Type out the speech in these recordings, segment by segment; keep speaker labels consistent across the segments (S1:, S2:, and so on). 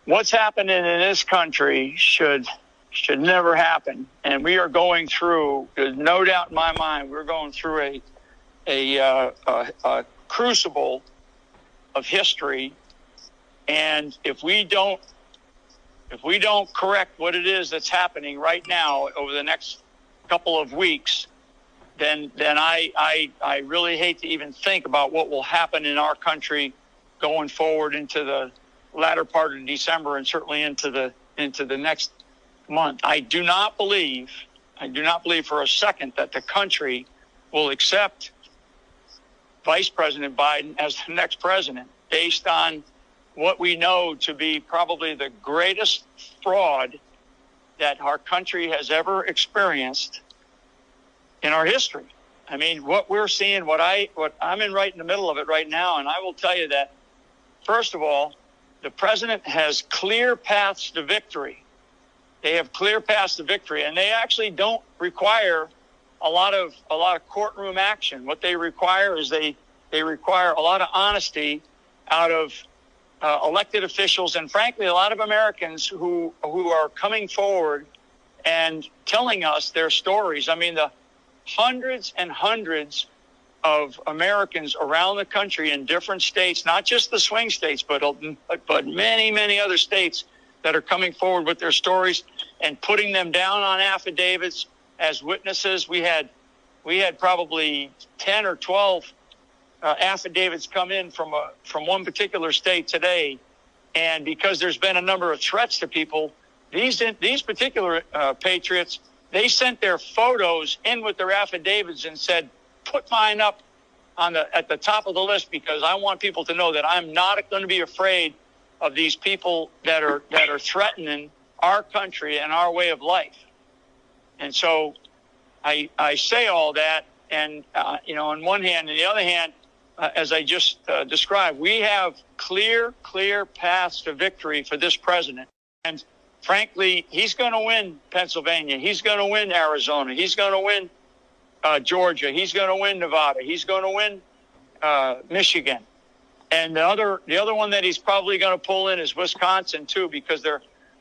S1: what's happening in this country should never happen. And we are going through, there's no doubt in my mind, we're going through a crucible of history. And if we don't correct what it is that's happening right now over the next couple of weeks, then I really hate to even think about what will happen in our country going forward into the latter part of December and certainly into the next month. I do not believe for a second that the country will accept Vice President Biden as the next president based on what we know to be probably the greatest fraud that our country has ever experienced in our history. I mean, what we're seeing, what I'm in right in the middle of it right now, and I will tell you that, first of all, the president has clear paths to victory. They have clear paths to victory, and they actually don't require a lot of courtroom action. What they require is they require a lot of honesty out of elected officials, and frankly, a lot of Americans who are coming forward and telling us their stories. I mean, the hundreds and hundreds of Americans around the country in different states, not just the swing states, but many, many other states that are coming forward with their stories and putting them down on affidavits as witnesses. We had probably 10 or 12 affidavits come in from one particular state today, and because there's been a number of threats to people, these particular patriots, they sent their photos in with their affidavits and said, "Put mine up at the top of the list because I want people to know that I'm not going to be afraid of these people that are threatening our country and our way of life." And so I say all that, and on one hand, and the other hand, as I just described, we have clear paths to victory for this president. And frankly, he's going to win Pennsylvania. He's going to win Arizona. He's going to win Georgia. He's going to win Nevada. He's going to win Michigan. And the other one that he's probably going to pull in is Wisconsin too, because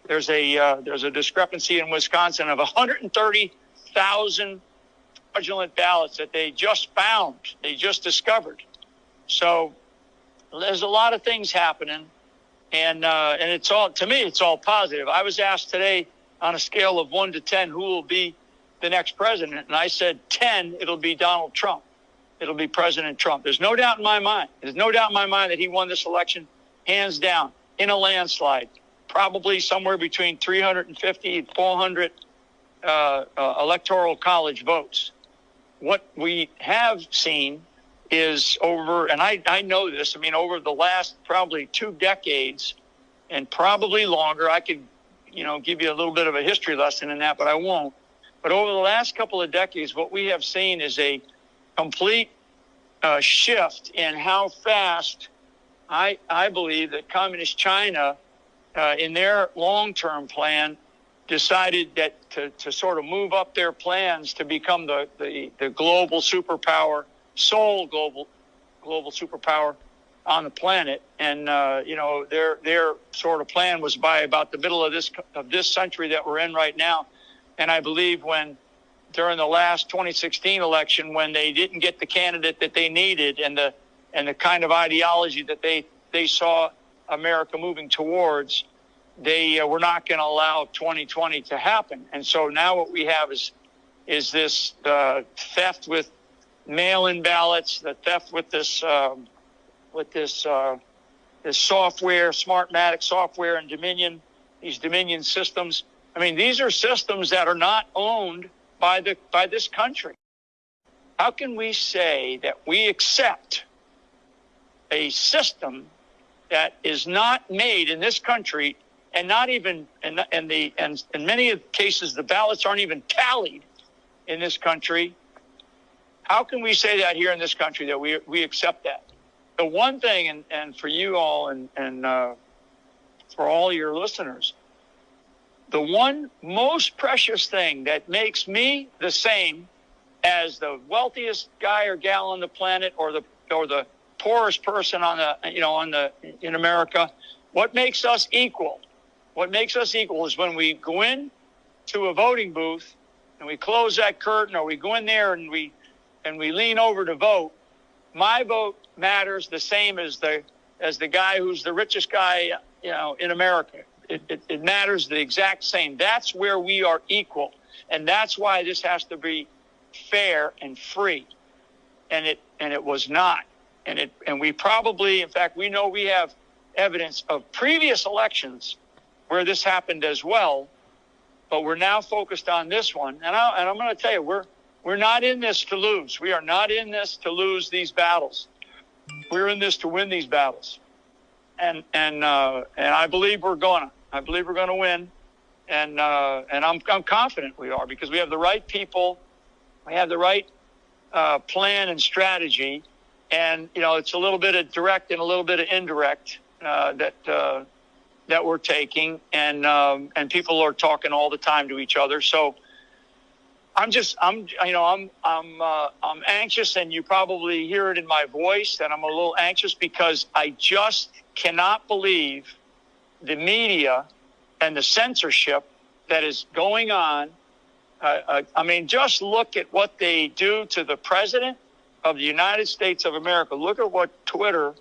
S1: there's a discrepancy in Wisconsin of 130,000 fraudulent ballots that they just found. They just discovered. So there's a lot of things happening, and it's all, to me, it's all positive. I was asked today on a scale of 1 to 10 who will be the next president, and I said 10, it'll be Donald Trump. It'll be President Trump. There's no doubt in my mind. There's no doubt in my mind that he won this election hands down in a landslide, probably somewhere between 350 and 400 electoral college votes. What we have seen is and I know this, I mean, over the last probably 2 decades and probably longer, I could, give you a little bit of a history lesson in that, but I won't. But over the last couple of decades, what we have seen is a complete shift in how fast I believe that Communist China, in their long-term plan, decided that to sort of move up their plans to become the global superpower, sole global superpower on the planet. And their sort of plan was by about the middle of this century that we're in right now. And I believe during the last 2016 election, when they didn't get the candidate that they needed and the kind of ideology that they saw America moving towards, they were not going to allow 2020 to happen. And so now what we have is this theft with mail-in ballots, the theft with this software, Smartmatic software, and these Dominion systems. I mean, these are systems that are not owned by this country. How can we say that we accept a system that is not made in this country, and not even and in many of the cases the ballots aren't even tallied in this country? How can we say that here in this country that we accept that? The one thing, and for you all and for all your listeners, the one most precious thing that makes me the same as the wealthiest guy or gal on the planet, or the poorest person in America, what makes us equal what makes us equal is when we go in to a voting booth and we close that curtain, or we go in there and we lean over to vote. My vote matters the same as the guy who's the richest guy, in America. It matters the exact same. That's where we are equal, and that's why this has to be fair and free. And it was not. And we probably, in fact, we know we have evidence of previous elections where this happened as well, but we're now focused on this one. And I'm going to tell you, we're not in this to lose. We are not in this to lose these battles. We're in this to win these battles. And I believe we're gonna. I believe we're going to win. And I'm confident we are, because we have the right people. We have the right plan and strategy. And, it's a little bit of direct and a little bit of indirect that we're taking, and people are talking all the time to each other. So I'm anxious, and you probably hear it in my voice that I'm a little anxious, because I just cannot believe the media and the censorship that is going on. Just look at what they do to the president of the United States of America. Look at what Twitter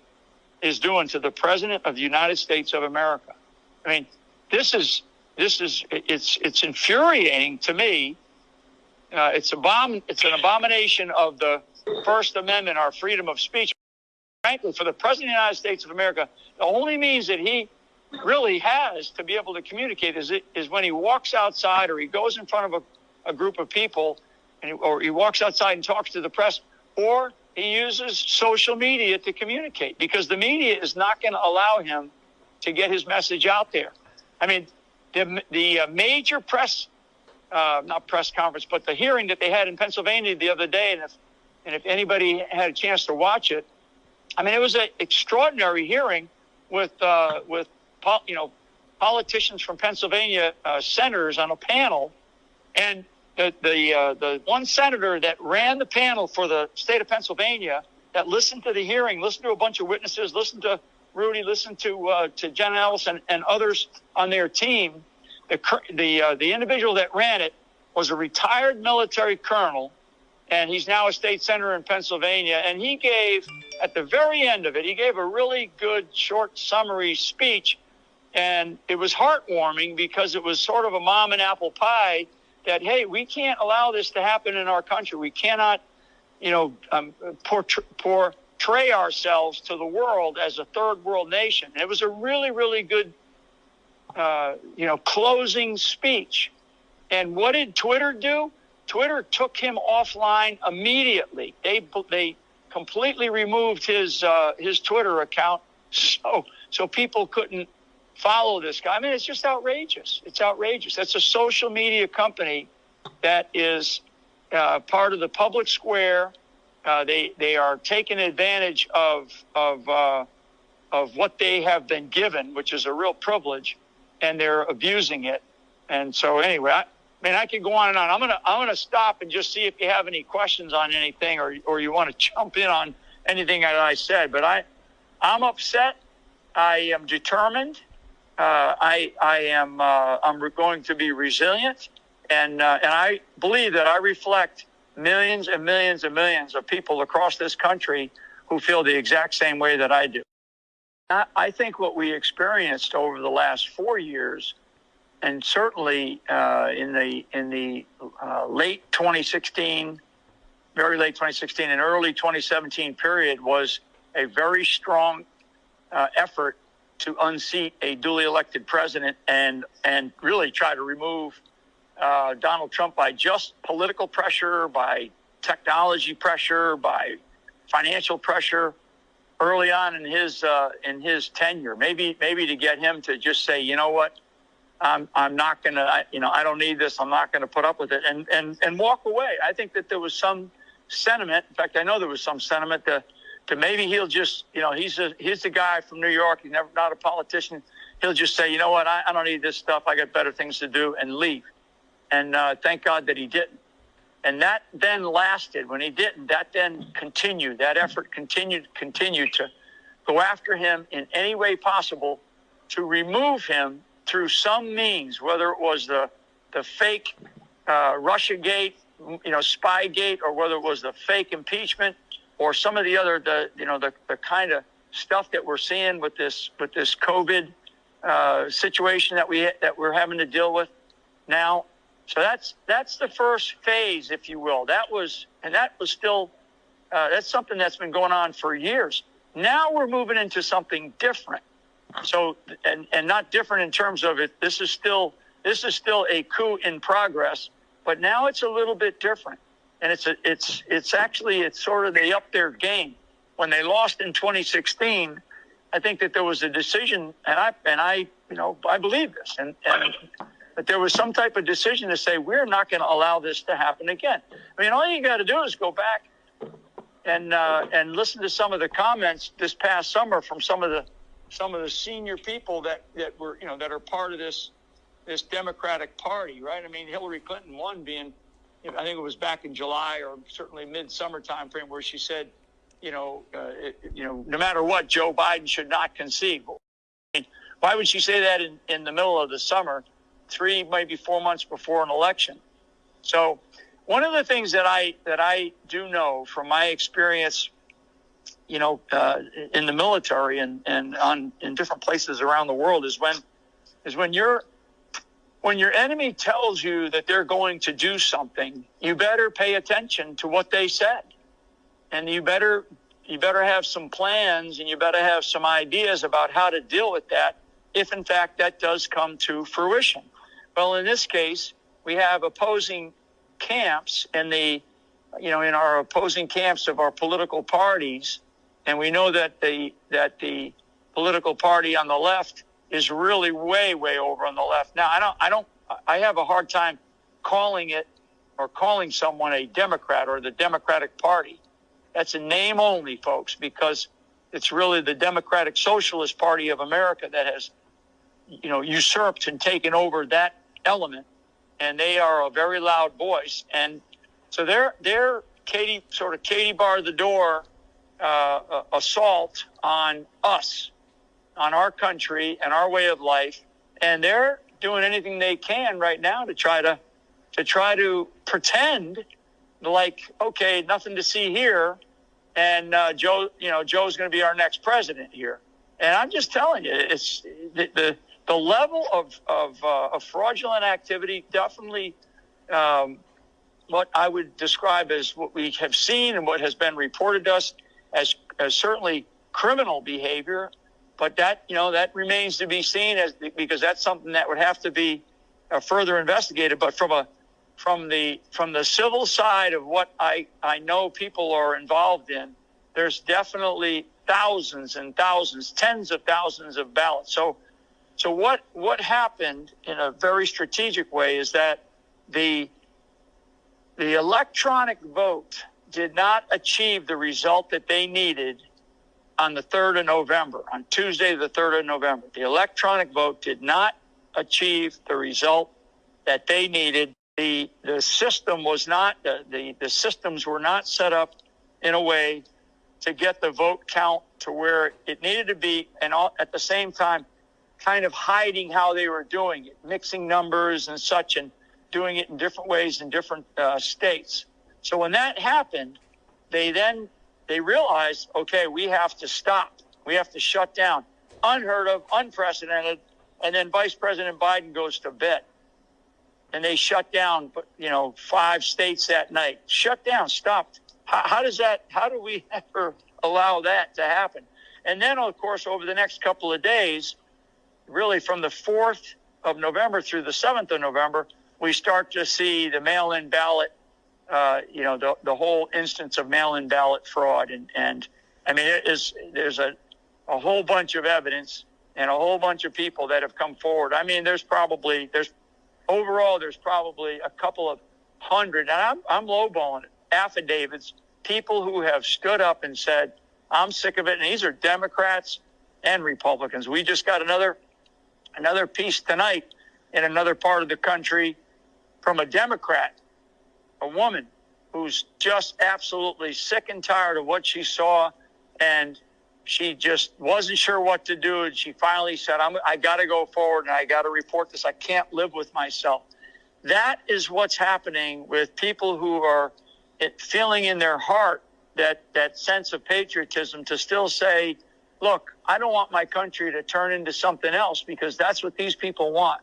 S1: is doing to the president of the United States of America. I mean, it's infuriating to me. It's an abomination of the First Amendment, our freedom of speech. Frankly, for the president of the United States of America, the only means that he really has to be able to communicate is when he walks outside, or he goes in front of a group of people, or he walks outside and talks to the press, or he uses social media to communicate, because the media is not going to allow him to get his message out there. I mean, the major not press conference, but the hearing that they had in Pennsylvania the other day, and if anybody had a chance to watch it, I mean, it was an extraordinary hearing with politicians from Pennsylvania, senators on a panel, and the one senator that ran the panel for the state of Pennsylvania, that listened to the hearing, listened to a bunch of witnesses, listened to Rudy, listened to Jen Ellis and others on their team. The individual that ran it was a retired military colonel, and he's now a state senator in Pennsylvania. And he gave, at the very end of it, he gave a really good short summary speech, and it was heartwarming, because it was sort of a mom and apple pie that, hey, we can't allow this to happen in our country. We cannot, portray ourselves to the world as a third world nation. And it was a really, really good, closing speech. And what did Twitter do? Twitter took him offline immediately. They completely removed his Twitter account, so people couldn't follow this guy. I mean, it's just outrageous. It's outrageous. That's a social media company that is part of the public square. They are taking advantage of what they have been given, which is a real privilege, and they're abusing it. And so anyway, I could go on and on. I'm gonna stop and just see if you have any questions on anything, or you want to jump in on anything that I said. But I'm upset. I am determined. I'm going to be resilient, and I believe that I reflect millions and millions and millions of people across this country who feel the exact same way that I do. I think what we experienced over the last 4 years, and certainly in the late 2016, very late 2016 and early 2017 period, was a very strong effort to unseat a duly elected president and really try to remove Donald Trump by just political pressure, by technology pressure, by financial pressure early on in his tenure. Maybe to get him to just say, you know what, I'm not going to, I don't need this. I'm not going to put up with it, and walk away. I think that there was some sentiment. In fact, I know there was some sentiment to maybe he'll just, he's the guy from New York. He's not a politician. He'll just say, you know what, I don't need this stuff. I got better things to do, and leave. And thank God that he didn't. And that then lasted. When he didn't, that then continued. That effort continued to go after him in any way possible to remove him through some means, whether it was the fake Russiagate, Spygate, or whether it was the fake impeachment, or some of the other the kind of stuff that we're seeing with this COVID situation that we're having to deal with now. So that's the first phase, if you will. That was still that's something that's been going on for years. Now we're moving into something different. So and not different in terms of it. This is still a coup in progress, but now it's a little bit different. And it's actually sort of they upped their game. When they lost in 2016, I think that there was a decision, and I believe this, and that there was some type of decision to say we're not going to allow this to happen again. I mean, all you got to do is go back and listen to some of the comments this past summer from some of the senior people that were that are part of this Democratic Party, right? I mean, Hillary Clinton won, being, I think it was back in July or certainly mid-summer time frame, where she said, no matter what, Joe Biden should not concede. I mean, why would she say that in the middle of the summer, 3, maybe 4 months before an election? So one of the things that I do know from my experience, in the military and in different places around the world is when your enemy tells you that they're going to do something, you better pay attention to what they said. And you better have some plans, and you better have some ideas about how to deal with that if, in fact, that does come to fruition. Well, in this case, we have opposing camps in our opposing camps of our political parties, and we know that the political party on the left is really way, way over on the left. Now, I have a hard time calling someone a Democrat or the Democratic Party. That's a name only, folks, because it's really the Democratic Socialist Party of America that has, usurped and taken over that element, and they are a very loud voice. And so they're Katie bar the door assault on us, on our country and our way of life, and they're doing anything they can right now to try to pretend like, okay, nothing to see here, and Joe's going to be our next president here. And I'm just telling you, it's the level of fraudulent activity, definitely what I would describe as what we have seen and what has been reported to us as certainly criminal behavior. But that remains to be seen, because that's something that would have to be further investigated. But from the civil side of what I know people are involved in, there's definitely thousands and thousands, tens of thousands of ballots. So what happened in a very strategic way is that the electronic vote did not achieve the result that they needed on the 3rd of November, on Tuesday, the 3rd of November. The electronic vote did not achieve the result that they needed. The system was not, the systems were not set up in a way to get the vote count to where it needed to be, and at the same time kind of hiding how they were doing it, mixing numbers and such, and doing it in different ways in different states. So when that happened, they realized, okay, we have to stop. We have to shut down. Unheard of, unprecedented. And then Vice President Biden goes to bed. And they shut down, 5 states that night. Shut down, stopped. How do we ever allow that to happen? And then, of course, over the next couple of days, really from the 4th of November through the 7th of November, we start to see the mail-in ballot, the whole instance of mail-in ballot fraud. And I mean, there's a whole bunch of evidence and a whole bunch of people that have come forward. I mean, there's probably a couple of hundred, and I'm lowballing it, affidavits, people who have stood up and said, I'm sick of it. And these are Democrats and Republicans. We just got another piece tonight in another part of the country from a Democrat, a woman who's just absolutely sick and tired of what she saw. And she just wasn't sure what to do, and she finally said, I got to go forward, and I got to report this. I can't live with myself. That is what's happening with people who are feeling in their heart that sense of patriotism to still say, look, I don't want my country to turn into something else, because that's what these people want.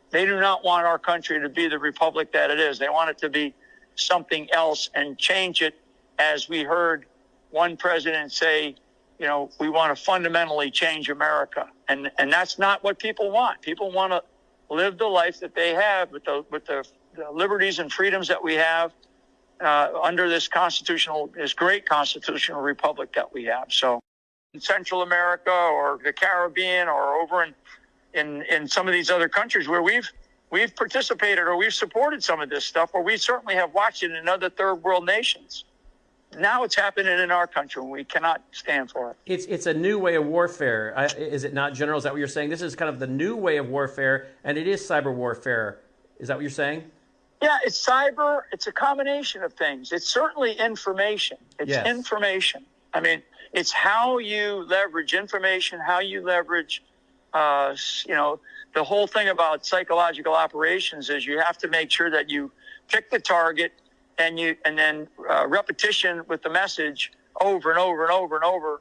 S1: They do not want our country to be the republic that it is. They want it to be something else and change it, as we heard one president say, we want to fundamentally change America. And that's not what people want. People want to live the life that they have with the liberties and freedoms that we have under this great constitutional republic that we have. So in Central America or the Caribbean or over in some of these other countries where we've participated or we've supported some of this stuff, or we certainly have watched it in other third world nations. Now it's happening in our country, and we cannot stand for it.
S2: It's a new way of warfare, is it not, General? Is that what you're saying? This is kind of the new way of warfare, and it is cyber warfare. Is that what you're saying?
S1: Yeah, it's cyber. It's a combination of things. It's certainly information. It's information. I mean, it's how you leverage information, how you leverage, the whole thing about psychological operations is you have to make sure that you pick the target, and then repetition with the message over and over and over and over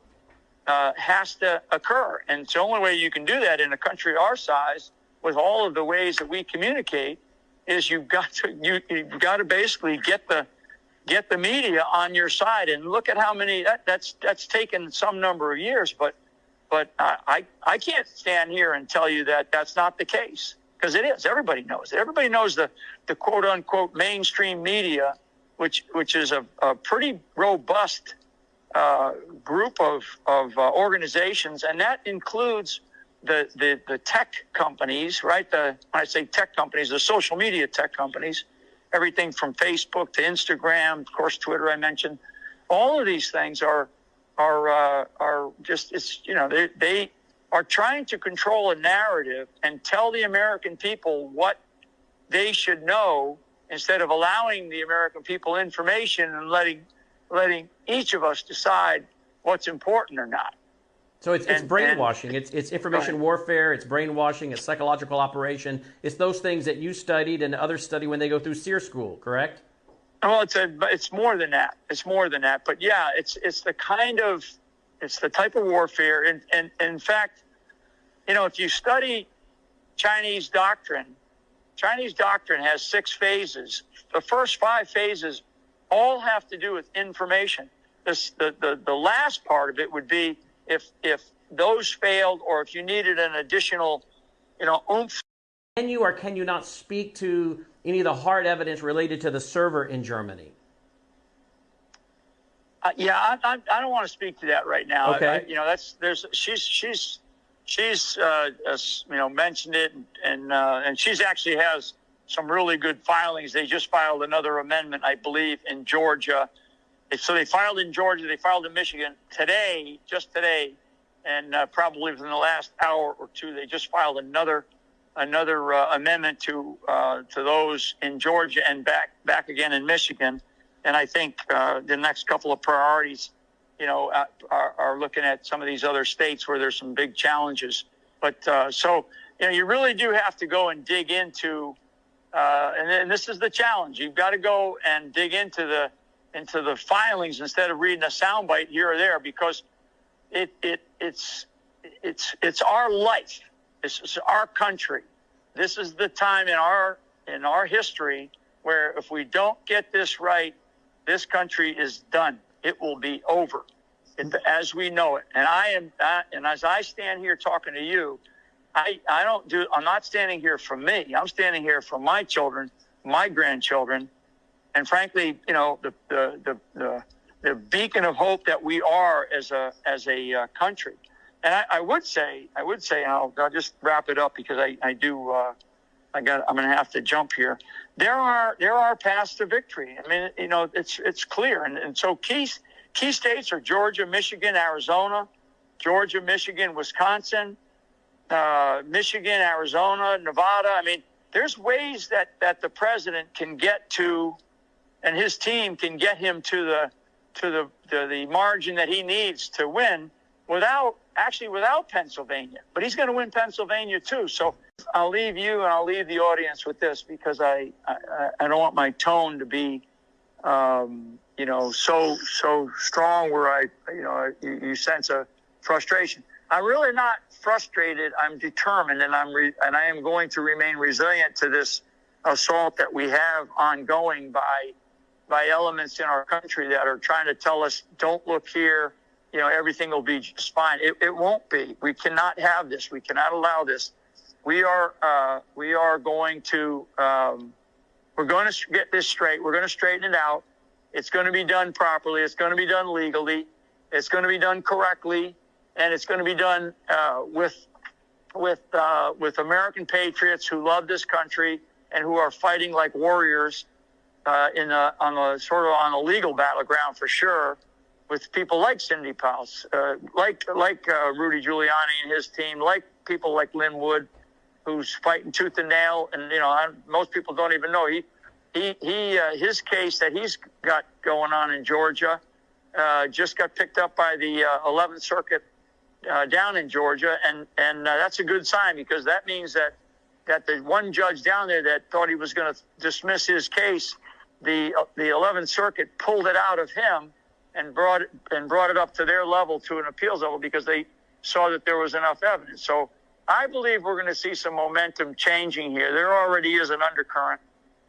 S1: has to occur. And it's the only way you can do that in a country our size, with all of the ways that we communicate, is you've got to basically get the media on your side. And look at how many that's taken some number of years, but I can't stand here and tell you that that's not the case, because it is. Everybody knows it. Everybody knows the quote unquote mainstream media, which is a pretty robust group of organizations, and that includes the tech companies, right? When I say tech companies, the social media tech companies, everything from Facebook to Instagram, of course, Twitter. I mentioned all of these things are just they are trying to control a narrative and tell the American people what they should know, instead of allowing the American people information and letting each of us decide what's important or not.
S2: So it's brainwashing. It's information warfare. It's brainwashing. It's psychological operation. It's those things that you studied and others study when they go through SEER school, correct?
S1: Well, it's more than that. It's more than that. But yeah, it's the type of warfare. And in fact, if you study Chinese doctrine has 6 phases. The first 5 phases all have to do with information. The last part of it would be if those failed, or if you needed an additional, oomph.
S2: Can you or can you not speak to any of the hard evidence related to the server in Germany?
S1: I don't want to speak to that right now.
S2: Okay.
S1: She's mentioned it, and she's actually has some really good filings. They just filed another amendment, I believe, in Georgia. So they filed in Georgia, they filed in Michigan just today, and probably within the last hour or two, they just filed another amendment to those in Georgia and back again in Michigan. And I think the next couple of priorities, are looking at some of these other states where there's some big challenges. But you really do have to go and dig into, and this is the challenge. You've got to go and dig into the filings instead of reading a soundbite here or there, because it's our life. This is our country. This is the time in our history where if we don't get this right, this country is done. It will be over as we know it. And as I stand here talking to you, I'm not standing here for me. I'm standing here for my children, my grandchildren, and frankly, the beacon of hope that we are as a country. And I would say, and I'll just wrap it up, because I'm going to have to jump here. There are paths to victory. I mean, it's clear. And so key states are Georgia, Michigan, Arizona, Georgia, Michigan, Wisconsin, Michigan, Arizona, Nevada. I mean, there's ways that the president can get to, and his team can get him to the margin that he needs to win. without Pennsylvania. But he's going to win Pennsylvania too. So I'll leave you and I'll leave the audience with this, because I don't want my tone to be so strong where you sense a frustration. I'm really not frustrated. I'm determined, and I am going to remain resilient to this assault that we have ongoing by elements in our country that are trying to tell us, don't look here, everything will be just fine. It won't be. We cannot have this. We cannot allow this. We are going to we're going to get this straight. We're going to straighten it out. It's going to be done properly. It's going to be done legally. It's going to be done correctly, and it's going to be done with American patriots who love this country and who are fighting like warriors on a legal battleground for sure, with people like Cindy Pals, like Rudy Giuliani and his team, like people like Lynn Wood, who's fighting tooth and nail. And most people don't even know his case that he's got going on in Georgia just got picked up by the 11th Circuit down in Georgia, and that's a good sign, because that means that the one judge down there that thought he was going to dismiss his case, the 11th Circuit pulled it out of him and brought it up to their level, to an appeals level, because they saw that there was enough evidence. So I believe we're going to see some momentum changing here. There already is an undercurrent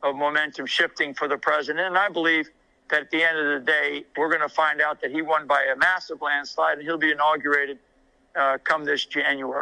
S1: of momentum shifting for the president, and I believe that at the end of the day, we're going to find out that he won by a massive landslide, and he'll be inaugurated come this January.